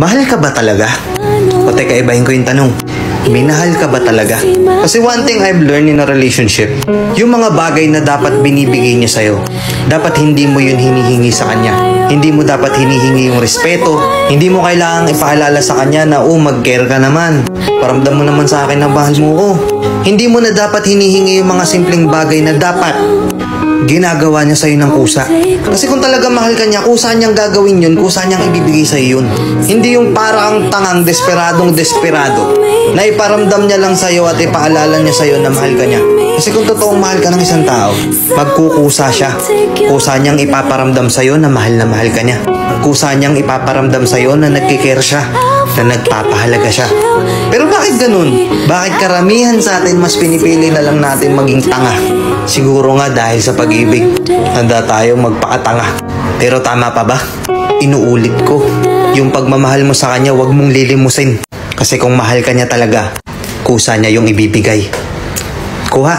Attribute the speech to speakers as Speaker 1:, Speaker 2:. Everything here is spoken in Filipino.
Speaker 1: Mahal ka ba talaga? O teka, ibahin ko yung tanong. Minahal ka ba talaga? Kasi one thing I've learned in a relationship, yung mga bagay na dapat binibigay niya sa'yo, dapat hindi mo yun hinihingi sa kanya. Hindi mo dapat hinihingi yung respeto. Hindi mo kailangang ipakilala sa kanya na, mag-care ka naman. Paramdam mo naman sa akin na mahal mo ko. Hindi mo na dapat hinihingi yung mga simpleng bagay na dapat ginagawa niya sa'yo ng kusa. Kasi kung talaga mahal ka niya, kusa niyang gagawin yun, kusa niyang ibibigay sa'yo yun. Hindi yung parang tangang desperadong desperado na iparamdam niya lang sa'yo at ipaalala niya sa'yo na mahal ka niya. Kasi kung totoong mahal ka ng isang tao, magkukusa siya. Kusa niyang ipaparamdam sa'yo na mahal ka niya. Kusa niyang ipaparamdam sa'yo na nagkikare siya, na nagpapahalaga siya. Pero bakit ganun? Bakit karamihan sa atin mas pinipili na lang natin maging tanga? Siguro nga dahil sa pag-ibig, handa tayong magpakatanga. Pero tama pa ba? Inuulit ko, yung pagmamahal mo sa kanya, wag mong lilimusin. Kasi kung mahal ka niya talaga, kusa niya yung ibibigay. Kuha.